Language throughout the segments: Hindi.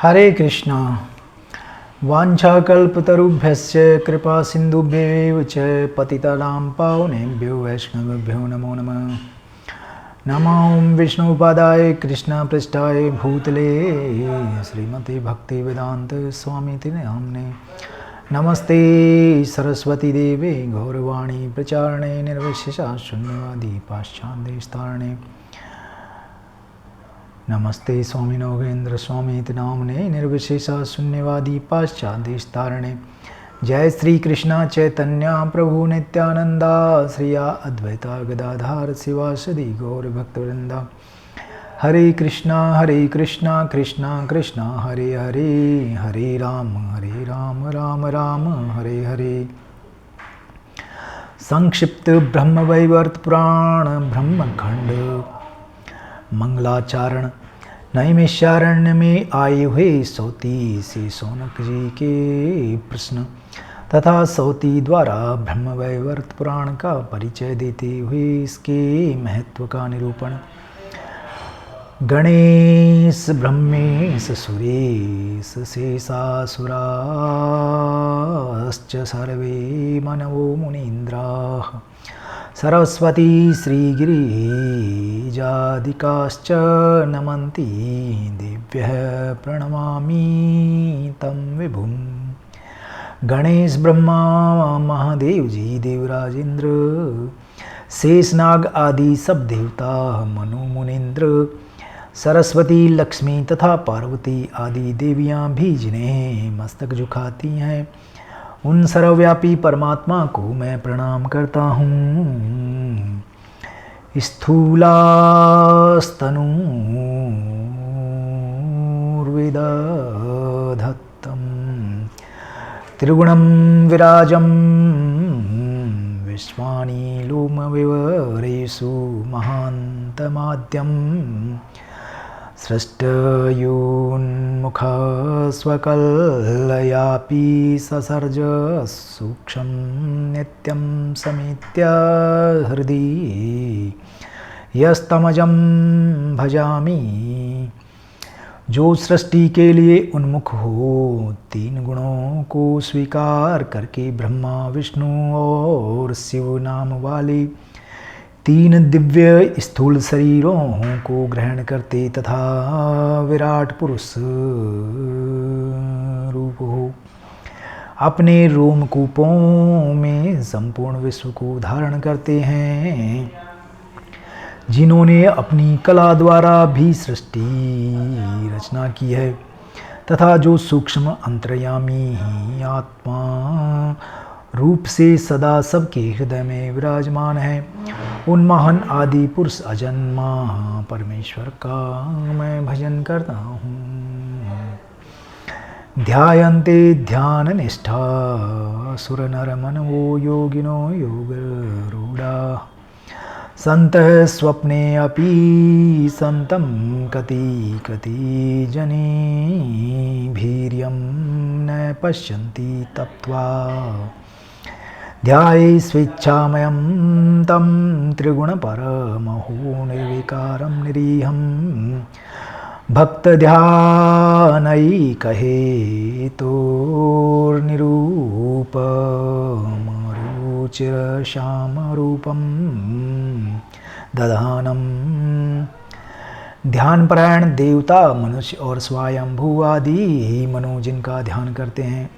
हरे कृष्णा। वाञ्छाकल्पतरुभ्यश्च कृपा सिन्धुभ्येव च पतितानां पावनेभ्यो वैष्णवेभ्यो नमो नमः। नमो विष्णुपादाय कृष्णपृष्ठाय भूतले श्रीमते भक्तिवेदांत स्वामीति नाम्ने। नमस्ते सरस्वती देवे गौरवाणी प्रचारणे निर्विशेषा शून्यवादी पाश्चात्य। नमस्ते स्वामी नोगेन्द्र स्वामीति नाम्ने निर्विशेषा शून्यवादी पाश्चात्य। जय श्री कृष्णा चैतन्य प्रभु नित्यानंदा श्री अद्वैता गदाधार शिवासदि गौर भक्तवृंदा। हरे कृष्णा कृष्णा कृष्णा हरे हरे, हरे राम राम राम हरे हरे। संक्षिप्त ब्रह्म वैवर्त पुराण ब्रह्मखंड मंगलाचारण। नैमिषारण्य में आए हुए सौती से सौनक जी के प्रश्न तथा सौती द्वारा ब्रह्मवैवर्त पुराण का परिचय देते हुए इसके महत्व का निरूपण। गणेश ब्रह्मेश सुरेश शेषासुराश्च सर्वे मनवो मुनीन्द्राः सरस्वती श्रीगिरिजादिकाश्च नमन्ति देव्यः प्रणमामि तं विभुम्। गणेश ब्रह्मा महादेव जी देवराजेंद्र शेषनाग आदि सब देवता मनु मुनीन्द्र सरस्वती लक्ष्मी तथा पार्वती आदि देवियां भी जिन्हें मस्तक झुकाती हैं उन सर्वव्यापी परमात्मा को मैं प्रणाम करता हूँ। स्थूलास्तनूर्विदधत्तं त्रिगुणं विराजं विश्वानि लोमविवरेषु महान्तमाद्यं सृष्टयोन्मुखस्वकलयापि ससर्ज सूक्ष्मं नित्यं समेत्य हृदि यस्तमजं भजामि। जो सृष्टि के लिए उन्मुख हो तीन गुणों को स्वीकार करके ब्रह्मा विष्णु और शिव नाम वाले तीन दिव्य स्थूल शरीरों को ग्रहण करते तथा विराट पुरुष रूप हो अपने रोमकूपों में संपूर्ण विश्व को धारण करते हैं, जिन्होंने अपनी कला द्वारा भी सृष्टि रचना की है तथा जो सूक्ष्म अंतर्यामी आत्मा रूप से सदा सबके हृदय में विराजमान है, उन महान आदि पुरुष अजन्मा परमेश्वर का मैं भजन करता हूँ। ध्यायन्ते ध्यान निष्ठा सुर नर मनवो योगिनो योगरूढ़ा सन्तः स्वप्ने अपि सन्तं कति कति जने भीर्यं न पश्यन्ति तप्त्वा ध्याये स्वेच्छामयं तं त्रिगुणपरमहो निर्विकारं निरीहं भक्तध्यानैकहेतोर्निरूपमरुचिरश्यामरूपं दधानं। ध्यान परायण देवता मनुष्य और स्वयंभू आदि मनु जिनका ध्यान करते हैं,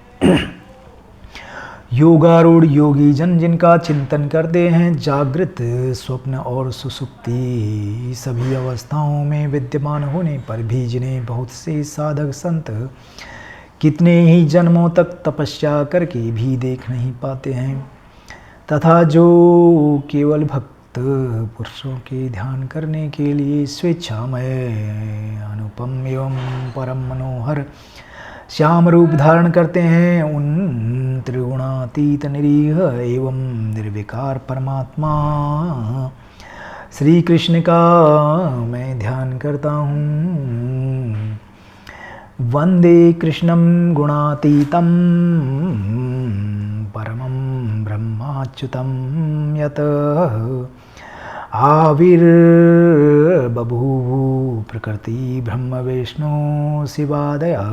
योगारूढ़ योगी जन जिनका चिंतन करते हैं, जागृत स्वप्न और सुसुप्ति सभी अवस्थाओं में विद्यमान होने पर भी जिन्हें बहुत से साधक संत कितने ही जन्मों तक तपस्या करके भी देख नहीं पाते हैं, तथा जो केवल भक्त पुरुषों के ध्यान करने के लिए स्वेच्छामय अनुपम एवं परम मनोहर श्याम रूप धारण करते हैं, उन त्रिगुणातीत निरीह एवं निर्विकार परमात्मा श्री कृष्ण का मैं ध्यान करता हूँ। वंदे कृष्णं गुणातीतं परमं ब्रह्माच्युतं यत आविर्बभूवु प्रकृति ब्रह्म विष्णु शिवादयः,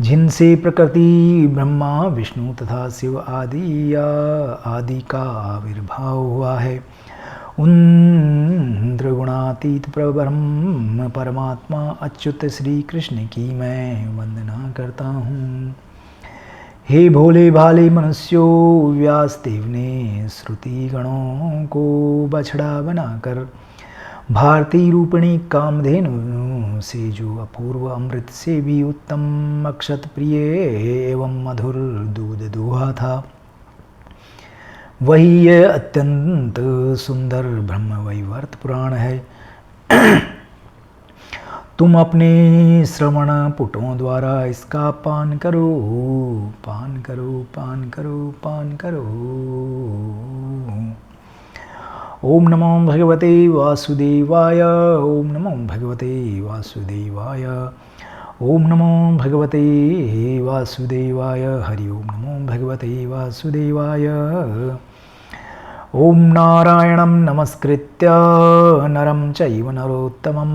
जिनसे प्रकृति ब्रह्मा विष्णु तथा शिव आदि का आविर्भाव हुआ है, उन त्रिगुणातीत ब्रह्म परमात्मा अच्युत श्री कृष्ण की मैं वंदना करता हूँ। हे भोले भाले मनुष्यों, व्यासदेव ने श्रुति गणों को बछड़ा बनाकर भारती रूपिणी कामधेनु से जो अपूर्व अमृत से भी उत्तम अक्षत प्रिय एवं मधुर दूध दुहा था, वही यह अत्यंत सुंदर ब्रह्मवैवर्त पुराण है। तुम अपने श्रवण पुटों द्वारा इसका पान करो, पान करो, पान करो, पान करो। ओम नमो भगवते वासुदेवाय, ओम नमो भगवते वासुदेवाय, ओम नमो भगवते वासुदेवाय, हरि ओम नमो भगवते वासुदेवाय। ओम नारायणं नमस्कृत्य नरं चैव नरोत्तमं,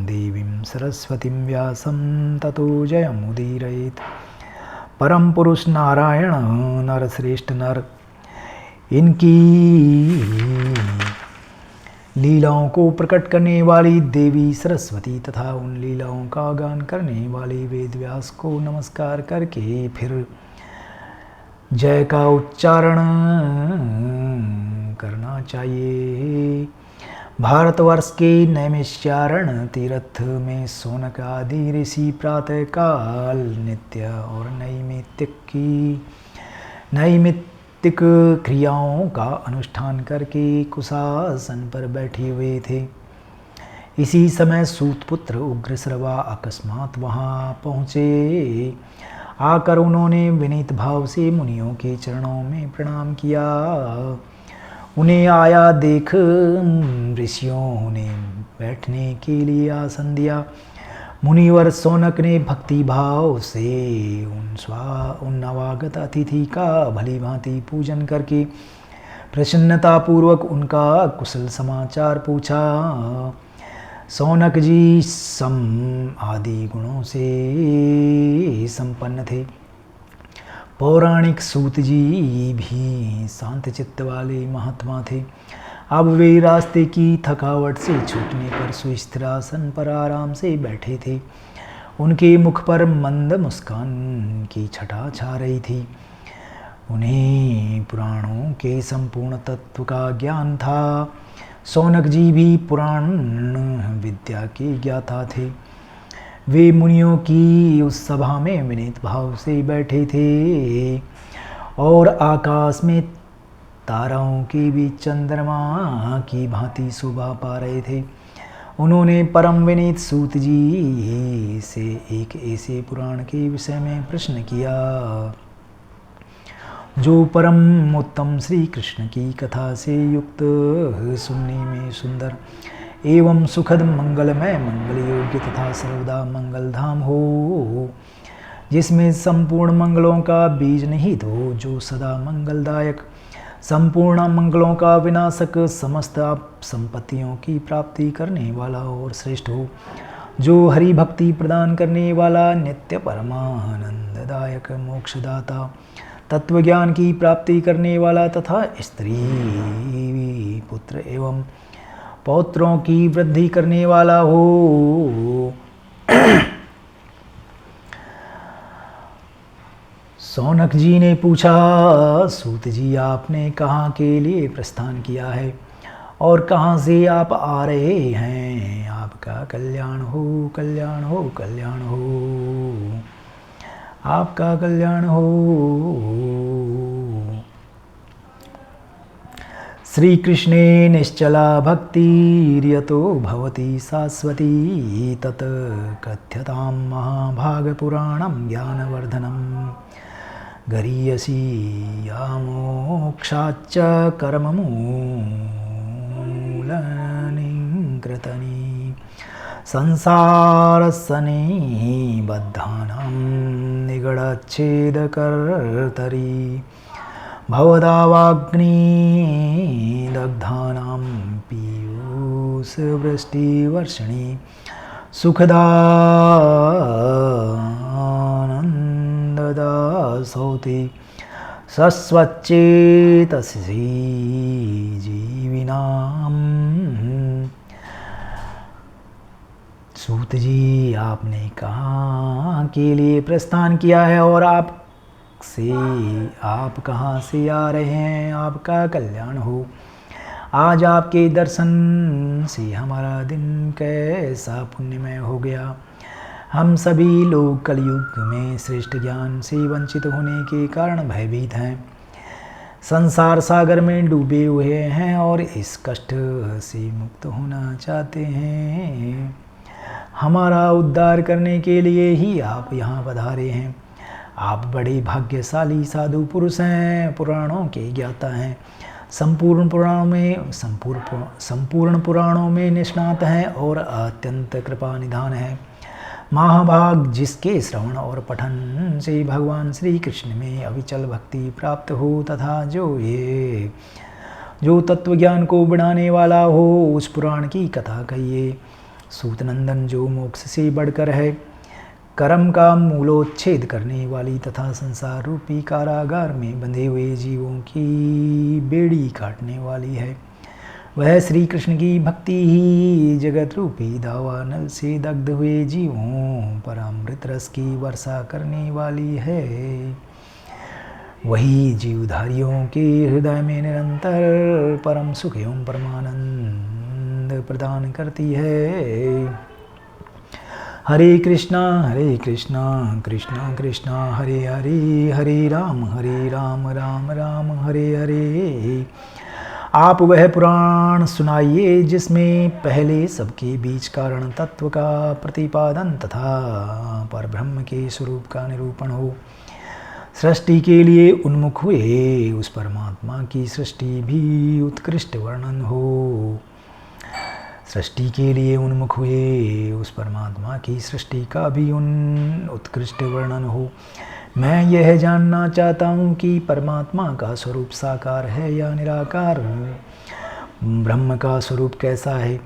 देवीं सरस्वतीं व्यासं ततो जयमुदीरयेत्। परम पुरुष नारायण नरश्रेष्ठ नर, इनकी लीलाओं को प्रकट करने वाली देवी सरस्वती तथा उन लीलाओं का गान करने वाले वेद व्यास को नमस्कार करके फिर जय का उच्चारण करना चाहिए। भारतवर्ष के नैमिषारण्य तीर्थ में शौनक आदि ऋषि प्रातः काल नित्य और नैमित्तिक क्रियाओं का अनुष्ठान करके कुशासन पर बैठे हुए थे। इसी समय सूतपुत्र उग्रश्रवा अकस्मात वहाँ पहुँचे। आकर उन्होंने विनीत भाव से मुनियों के चरणों में प्रणाम किया। उन्हें आया देख ऋषियों ने बैठने के लिए आसन दिया। मुनिवर शौनक ने भक्ति भाव से उन नवागत अतिथि का भली भांति पूजन करके प्रसन्नता पूर्वक उनका कुशल समाचार पूछा। शौनक जी सम आदि गुणों से संपन्न थे। पौराणिक सूत जी भी शांत चित्त वाले महात्मा थे। अब वे रास्ते की थकावट से छूटने पर सुस्थिर आसन पर आराम से बैठे थे। उनके मुख पर मंद मुस्कान की छटा छा रही थी। उन्हें पुराणों के संपूर्ण तत्व का ज्ञान था। शौनक जी भी पुराण विद्या के ज्ञाता थे। वे मुनियों की उस सभा में विनीत भाव से बैठे थे और आकाश में ताराओं के बीच चंद्रमा की भांति शोभा पा रहे थे। उन्होंने परम विनीत सूत जी से एक ऐसे पुराण के विषय में प्रश्न किया जो परम उत्तम श्री कृष्ण की कथा से युक्त, सुनने में सुंदर एवं सुखद मंगलमय मंगल योग्य तथा सर्वदा मंगल धाम हो, जिसमें संपूर्ण मंगलों का बीज निहित हो, जो सदा मंगलदायक संपूर्ण मंगलों का विनाशक समस्त संपत्तियों की प्राप्ति करने वाला और श्रेष्ठ हो, जो हरि भक्ति प्रदान करने वाला नित्य परमानंददायक मोक्षदाता तत्वज्ञान की प्राप्ति करने वाला तथा स्त्री पुत्र एवं पौत्रों की वृद्धि करने वाला हो। शौनक जी ने पूछा, सूत जी आपने कहाँ के लिए प्रस्थान किया है और कहाँ से आप आ रहे हैं? आपका कल्याण हो, कल्याण हो, कल्याण हो, आपका कल्याण हो। श्री कृष्णे निश्चला भक्तिर्यतो भवति शाश्वती, तत् कथ्यतां महाभागपुराणं ज्ञानवर्धनम् गरीयसी या मोक्षाच्च कर्ममूलनिं कृतनि संसारसने बद्धानां निगडच्छेदकर्तरि भवदावाग्निदग्धानां पीयूषवृष्टिवर्षिणी सुखदानन्ददा सौते सस्वच्चेतसि जीविनाम्। सूत जी, आपने कहाँ के लिए प्रस्थान किया है और आप कहाँ से आ रहे हैं? आपका कल्याण हो। आज आपके दर्शन से हमारा दिन कैसा पुण्यमय हो गया। हम सभी लोग कलयुग में श्रेष्ठ ज्ञान से वंचित होने के कारण भयभीत हैं, संसार सागर में डूबे हुए हैं और इस कष्ट से मुक्त होना चाहते हैं। हमारा उद्धार करने के लिए ही आप यहाँ पधारे हैं। आप बड़े भाग्यशाली साधु पुरुष हैं, पुराणों के ज्ञाता हैं, संपूर्ण पुराणों में निष्णात हैं और अत्यंत कृपा निधान है। महाभाग जिसके श्रवण और पठन से भगवान श्री कृष्ण में अविचल भक्ति प्राप्त हो तथा जो तत्व ज्ञान को बढ़ाने वाला हो, उस पुराण की कथा कहिए। सूतनंदन, जो मोक्ष से बढ़कर है, कर्म का मूलोच्छेद करने वाली तथा संसार रूपी कारागार में बंधे हुए जीवों की बेड़ी काटने वाली है, वह श्री कृष्ण की भक्ति ही जगत रूपी दावानल से दग्ध हुए जीवों पर अमृत रस की वर्षा करने वाली है। वही जीवधारियों के हृदय में निरंतर परम सुख एवं परमानंद प्रदान करती है। हरे कृष्णा कृष्णा कृष्णा हरे हरे, हरे राम राम राम हरे हरे। आप वह पुराण सुनाइए जिसमें पहले सबके बीच कारण तत्व का प्रतिपादन तथा परब्रह्म के स्वरूप का निरूपण हो। सृष्टि के लिए उन्मुख हुए उस परमात्मा की सृष्टि भी उत्कृष्ट वर्णन हो। सृष्टि के लिए उन्मुख हुए उस परमात्मा की सृष्टि का भी उत्कृष्ट वर्णन हो। मैं यह जानना चाहता हूँ कि परमात्मा का स्वरूप साकार है या निराकार, ब्रह्म का स्वरूप कैसा है,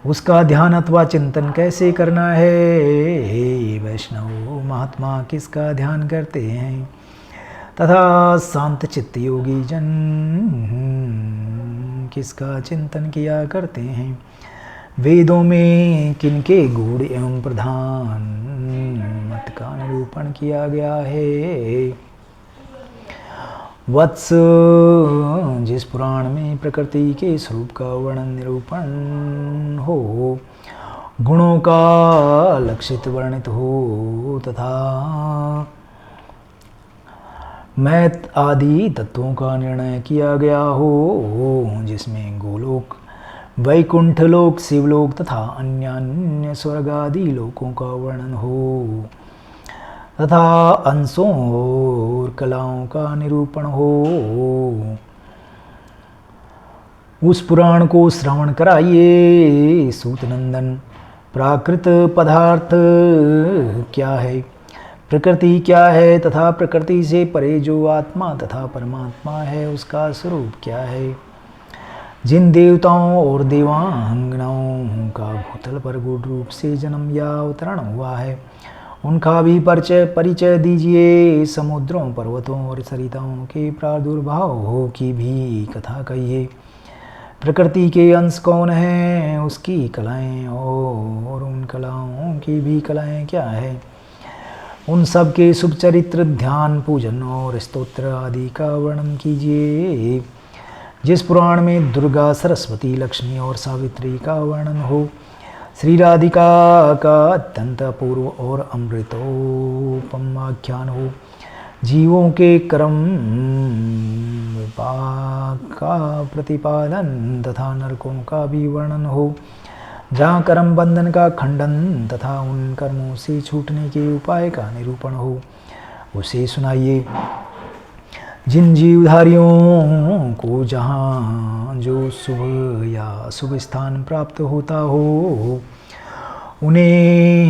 उसका ध्यान अथवा चिंतन कैसे करना है। वैष्णव महात्मा किसका ध्यान करते हैं तथा शांत चित्त योगी जन किसका चिंतन किया करते हैं। वेदों में किनके गूढ़ एवं प्रधान मत का निरूपण किया गया है। वत्स, जिस पुराण में प्रकृति के स्वरूप का वर्णन निरूपण हो, गुणों का लक्षित वर्णित हो तथा मैथ आदि तत्वों का निर्णय किया गया हो, जिसमें गोलोक, वैकुंठ लोक, शिवलोक तथा अन्य स्वर्ग आदि लोकों का वर्णन हो तथा अंशों और कलाओं का निरूपण हो, उस पुराण को श्रवण कराइए। सूतनंदन, प्राकृत पदार्थ क्या है, प्रकृति क्या है तथा प्रकृति से परे जो आत्मा तथा परमात्मा है उसका स्वरूप क्या है। जिन देवताओं और देवांगनाओं का भूतल पर गूढ़ रूप से जन्म या अवतरण हुआ है, उनका भी परिचय दीजिए। समुद्रों, पर्वतों और सरिताओं के प्रादुर्भाव की भी कथा कहिए। प्रकृति के अंश कौन है, उसकी कलाएं और उन कलाओं की भी कलाएं क्या है, उन सब के शुभ चरित्र, ध्यान, पूजन और स्तोत्र आदि का वर्णन कीजिए। जिस पुराण में दुर्गा, सरस्वती, लक्ष्मी और सावित्री का वर्णन हो, श्री राधिका का अत्यंत अपूर्व और अमृतोपम आख्यान हो, जीवों के कर्म विपाक का प्रतिपादन तथा नरकों का भी वर्णन हो, जहाँ कर्म बंधन का खंडन तथा उन कर्मों से छूटने के उपाय का निरूपण हो, उसे सुनाइए। जिन जीवधारियों को जहाँ जो शुभ या अशुभ स्थान प्राप्त होता हो, उन्हें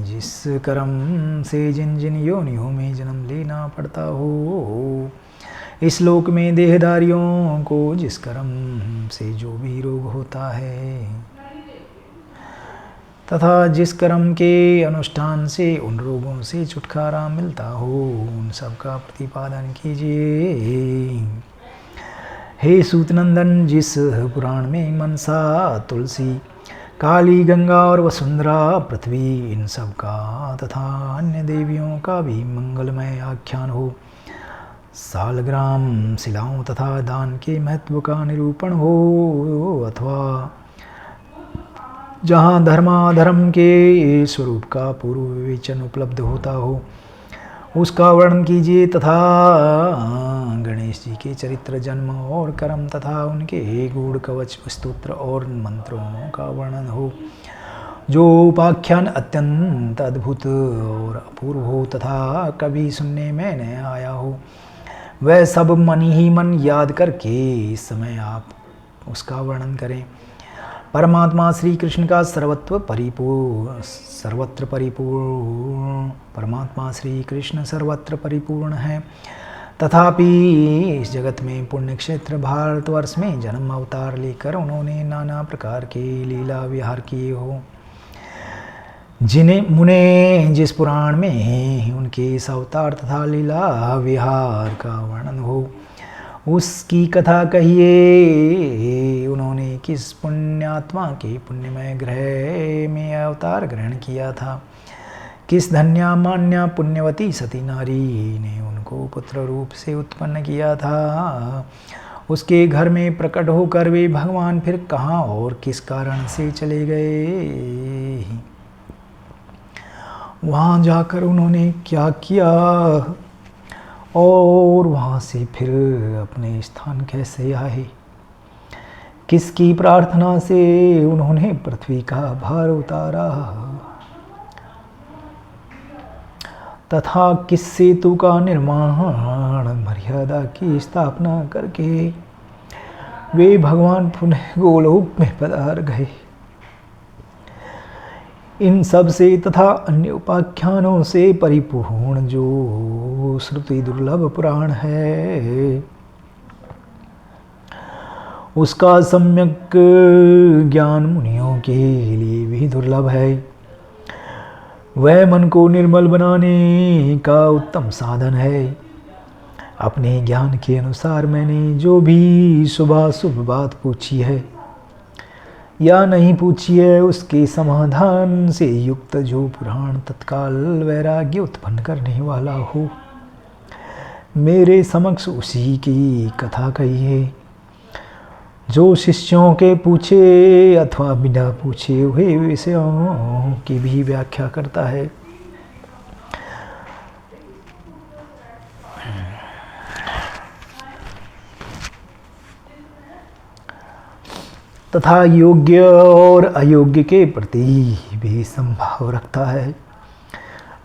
जिस कर्म से जिन जिन योनियों में जन्म लेना पड़ता हो, इस लोक में देहधारियों को जिस कर्म से जो भी रोग होता है तथा जिस कर्म के अनुष्ठान से उन रोगों से छुटकारा मिलता हो, उन सब का प्रतिपादन कीजिए। हे सूतनंदन, जिस पुराण में मनसा, तुलसी, काली, गंगा और वसुंधरा, पृथ्वी, इन सब का तथा अन्य देवियों का भी मंगलमय आख्यान हो, सालग्राम शिलाओं तथा दान के महत्व का निरूपण हो, अथवा जहाँ धर्माधर्म के स्वरूप का पूर्व विवेचन उपलब्ध होता हो, उसका वर्णन कीजिए। तथा गणेश जी के चरित्र, जन्म और कर्म तथा उनके गूढ़ कवच, स्तोत्र और मंत्रों का वर्णन हो, जो उपाख्यान अत्यंत अद्भुत और अपूर्व हो तथा कभी सुनने में न आया हो, वह सब मन ही मन याद करके इस समय आप उसका वर्णन करें। परमात्मा श्री कृष्ण का सर्वत्र परिपूर्ण परमात्मा श्री कृष्ण सर्वत्र परिपूर्ण है। तथापि इस जगत में पुण्य क्षेत्र भारतवर्ष में जन्म अवतार लेकर उन्होंने नाना प्रकार के लीला विहार किए हो, जिन्हें मुने जिस पुराण में उनके इस अवतार तथा लीला विहार का वर्णन हो, उसकी कथा कहिए। उन्होंने किस पुण्यात्मा के पुण्यमय ग्रह में अवतार ग्रहण किया था, किस धन्या मान्या पुण्यवती सती नारी ने उनको पुत्र रूप से उत्पन्न किया था, उसके घर में प्रकट होकर वे भगवान फिर कहाँ और किस कारण से चले गए, वहाँ जाकर उन्होंने क्या किया और वहाँ से फिर अपने स्थान कैसे आए, किसकी प्रार्थना से उन्होंने पृथ्वी का भार उतारा, तथा किस सेतु का निर्माण मर्यादा की स्थापना करके वे भगवान पुनः गोलोक में पधार गए। इन सब से तथा अन्य उपाख्यानों से परिपूर्ण जो श्रुति दुर्लभ पुराण है, उसका सम्यक ज्ञान मुनियों के लिए भी दुर्लभ है। वह मन को निर्मल बनाने का उत्तम साधन है। अपने ज्ञान के अनुसार मैंने जो भी शुभाशुभ बात पूछी है या नहीं पूछी है, उसके समाधान से युक्त जो पुराण तत्काल वैराग्य उत्पन्न करने वाला हो, मेरे समक्ष उसी की कथा कहिए। जो शिष्यों के पूछे अथवा बिना पूछे हुए विषयों की भी व्याख्या करता है, तथा योग्य और अयोग्य के प्रति भी संभाव रखता है,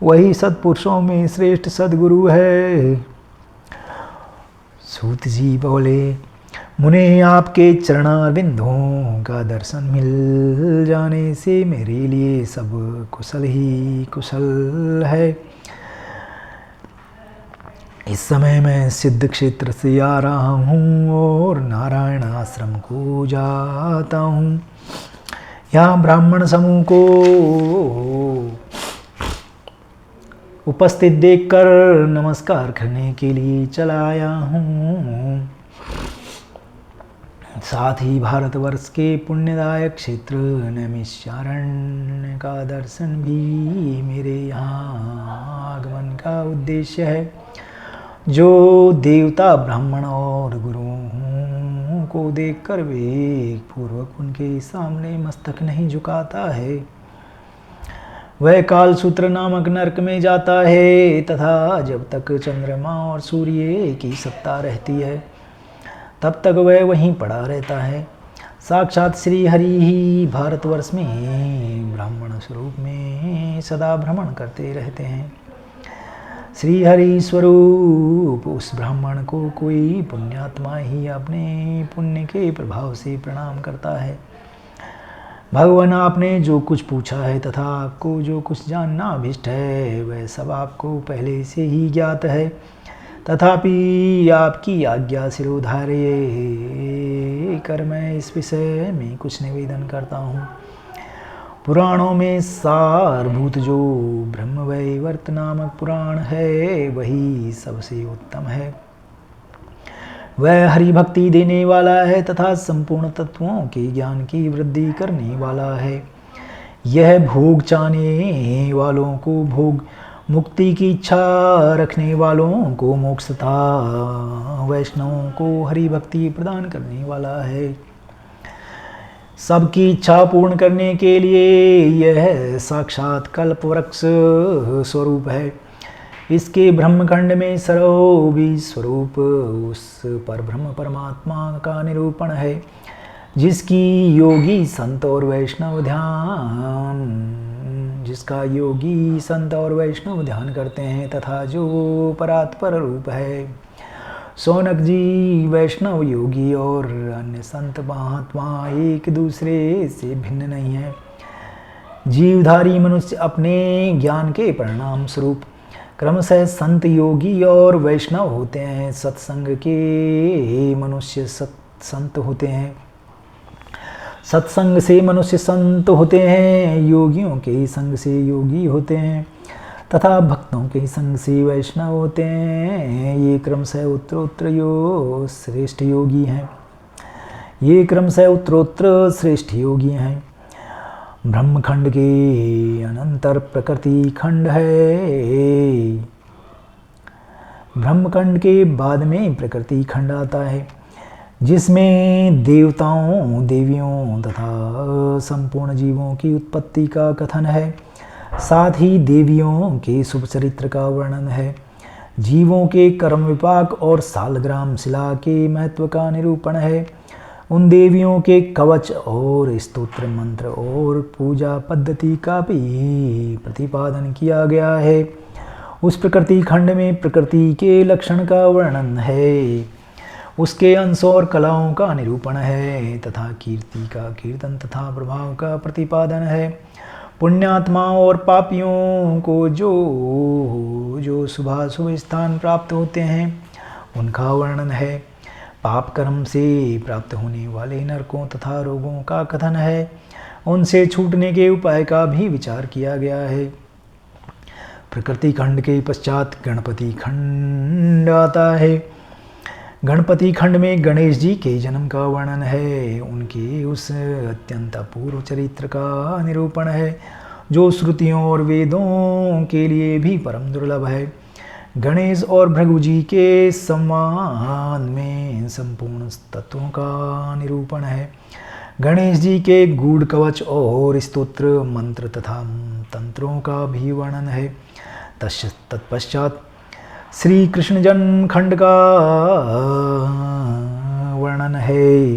वही सत्पुरुषों में श्रेष्ठ सद्गुरु है। सूत जी बोले, मुने आपके चरणारविंदों का दर्शन मिल जाने से मेरे लिए सब कुशल ही कुशल है। इस समय मैं सिद्ध क्षेत्र से आ रहा हूँ और नारायण आश्रम को जाता हूँ। यहाँ ब्राह्मण समूह को उपस्थित देखकर नमस्कार करने के लिए चला आया हूँ। साथ ही भारतवर्ष के पुण्यदायक क्षेत्र नैमिषारण्य का दर्शन भी मेरे यहाँ आगमन का उद्देश्य है। जो देवता ब्राह्मण और गुरुओं को देखकर विवेक पूर्वक उनके सामने मस्तक नहीं झुकाता है, वह कालसूत्र नामक नरक में जाता है। तथा जब तक चंद्रमा और सूर्य की सत्ता रहती है, तब तक वह वहीं पड़ा रहता है। साक्षात श्री हरि ही भारतवर्ष में ब्राह्मण स्वरूप में सदा भ्रमण करते रहते हैं। श्री हरि स्वरूप उस ब्राह्मण को कोई पुण्यात्मा ही अपने पुण्य के प्रभाव से प्रणाम करता है। भगवान, आपने जो कुछ पूछा है तथा आपको जो कुछ जानना अभिष्ट है, वह सब आपको पहले से ही ज्ञात है। तथापि आपकी आज्ञा सिरोधार्य कर मैं इस विषय में कुछ निवेदन करता हूँ। पुराणों में सारभूत जो ब्रह्मवैवर्त नामक पुराण है वही सबसे उत्तम है। वह हरि भक्ति देने वाला है तथा संपूर्ण तत्वों के ज्ञान की वृद्धि करने वाला है। यह भोग चाहने वालों को भोग, मुक्ति की इच्छा रखने वालों को मोक्ष तथा वैष्णवों को हरि भक्ति प्रदान करने वाला है। सबकी इच्छा पूर्ण करने के लिए यह साक्षात कल्प वृक्ष स्वरूप है। इसके ब्रह्मखंड में सर्वबीज स्वरूप उस पर ब्रह्म परमात्मा का निरूपण है, जिसका योगी संत और वैष्णव ध्यान करते हैं तथा जो परात्पर रूप है। शौनक जी, वैष्णव योगी और अन्य संत महात्मा एक दूसरे से भिन्न नहीं है। जीवधारी मनुष्य अपने ज्ञान के परिणाम स्वरूप क्रमशः संत, योगी और वैष्णव होते हैं। सत्संग के मनुष्य संत होते हैं, सत्संग से मनुष्य संत होते हैं, योगियों के संग से योगी होते हैं तथा भक्तों के संग से वैष्णव होते हैं। ये क्रमशः उत्तरोत्तर श्रेष्ठ योगी हैं। ब्रह्मखंड के अनंतर प्रकृति खंड है। ब्रह्मखंड के बाद में प्रकृति खंड आता है, जिसमें देवताओं, देवियों तथा संपूर्ण जीवों की उत्पत्ति का कथन है। साथ ही देवियों के शुभ चरित्र का वर्णन है। जीवों के कर्म विपाक और सालग्राम शिला के महत्व का निरूपण है। उन देवियों के कवच और स्तोत्र मंत्र और पूजा पद्धति का भी प्रतिपादन किया गया है। उस प्रकृति खंड में प्रकृति के लक्षण का वर्णन है, उसके अंश और कलाओं का निरूपण है तथा कीर्ति का कीर्तन तथा प्रभाव का प्रतिपादन है। पुण्यात्मा और पापियों को जो शुभाशुभ स्थान प्राप्त होते हैं उनका वर्णन है। पाप कर्म से प्राप्त होने वाले नरकों तथा रोगों का कथन है। उनसे छूटने के उपाय का भी विचार किया गया है। प्रकृति खंड के पश्चात गणपति खंड आता है। गणपति खंड में गणेश जी के जन्म का वर्णन है। उनके उस अत्यंत अपूर्व चरित्र का निरूपण है जो श्रुतियों और वेदों के लिए भी परम दुर्लभ है। गणेश और भृगु जी के संवाद में संपूर्ण तत्वों का निरूपण है। गणेश जी के गूढ़ कवच और स्तोत्र मंत्र तथा तंत्रों का भी वर्णन है। तत्पश्चात श्री कृष्ण जन्म खंड का वर्णन है।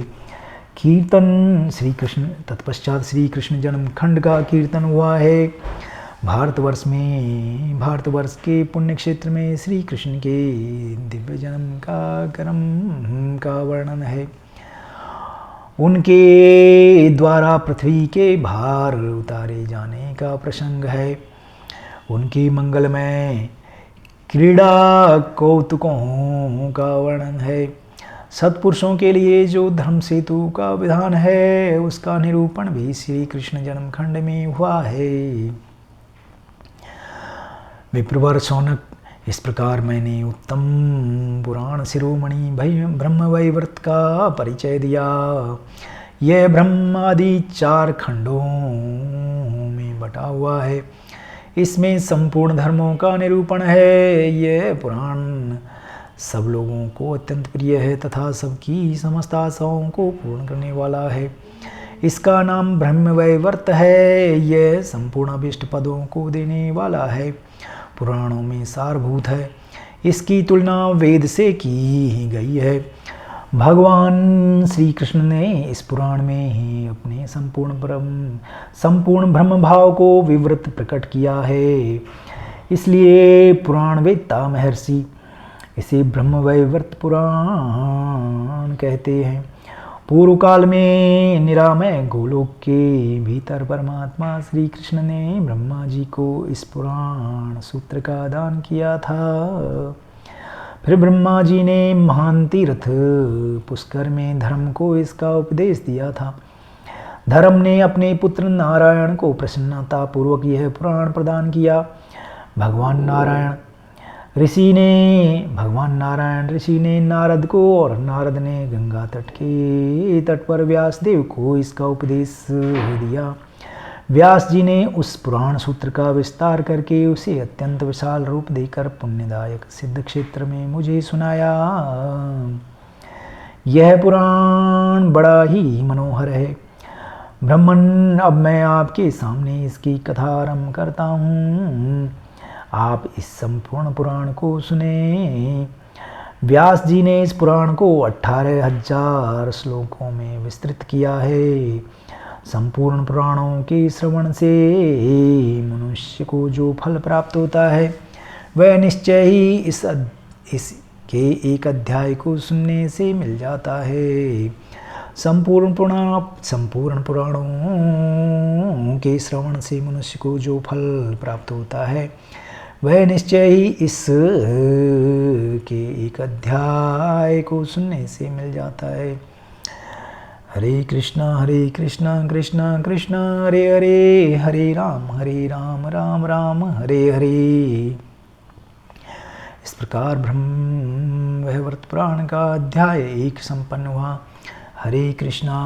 तत्पश्चात श्री कृष्ण जन्म खंड का कीर्तन हुआ है। भारतवर्ष के पुण्य क्षेत्र में श्री कृष्ण के दिव्य जन्म का क्रम का वर्णन है। उनके द्वारा पृथ्वी के भार उतारे जाने का प्रसंग है। उनकी मंगलमय क्रीड़ा कौतुकों का वर्णन है। सत्पुरुषों के लिए जो धर्म सेतु का विधान है उसका निरूपण भी श्री कृष्ण जन्म खंड में हुआ है। विप्रवर शौनक, इस प्रकार मैंने उत्तम पुराण शिरोमणि ब्रह्मवैवर्त का परिचय दिया। यह ब्रह्म आदि 4 खंडों में बटा हुआ है। इसमें संपूर्ण धर्मों का निरूपण है। यह पुराण सब लोगों को अत्यंत प्रिय है तथा सबकी समस्त आशाओं को पूर्ण करने वाला है। इसका नाम ब्रह्मवैवर्त है। यह संपूर्ण अभिष्ट पदों को देने वाला है। पुराणों में सारभूत है। इसकी तुलना वेद से की गई है। भगवान श्री कृष्ण ने इस पुराण में ही अपने संपूर्ण ब्रह्म भाव को विवृत प्रकट किया है। इसलिए पुराण वेत्ता महर्षि इसे ब्रह्मवैवर्त पुराण कहते हैं। पूर्व काल में निरामय गोलोक के भीतर परमात्मा श्री कृष्ण ने ब्रह्मा जी को इस पुराण सूत्र का दान किया था। फिर ब्रह्मा जी ने महान तीर्थ पुष्कर में धर्म को इसका उपदेश दिया था। धर्म ने अपने पुत्र नारायण को प्रसन्नता पूर्वक यह पुराण प्रदान किया। भगवान नारायण ऋषि ने नारद को और नारद ने गंगा तट के तट पर व्यास देव को इसका उपदेश दिया। व्यास जी ने उस पुराण सूत्र का विस्तार करके उसे अत्यंत विशाल रूप देकर पुण्यदायक सिद्ध क्षेत्र में मुझे सुनाया। यह पुराण बड़ा ही मनोहर है। ब्राह्मण, अब मैं आपके सामने इसकी कथा आरंभ करता हूँ। आप इस संपूर्ण पुराण को सुने। व्यास जी ने इस पुराण को 18,000 श्लोकों में विस्तृत किया है। संपूर्ण पुराणों के श्रवण से मनुष्य को जो फल प्राप्त होता है वह निश्चय ही इसके एक अध्याय को सुनने से मिल जाता है। संपूर्ण पुराणों के श्रवण से मनुष्य को जो फल प्राप्त होता है वह निश्चय ही इस के एक अध्याय को सुनने से मिल जाता है। हरे कृष्णा कृष्णा कृष्णा हरे हरे, हरे राम राम राम हरे हरे। इस प्रकार ब्रह्म वैवर्त पुराण का अध्याय 1 संपन्न हुआ। हरे कृष्णा।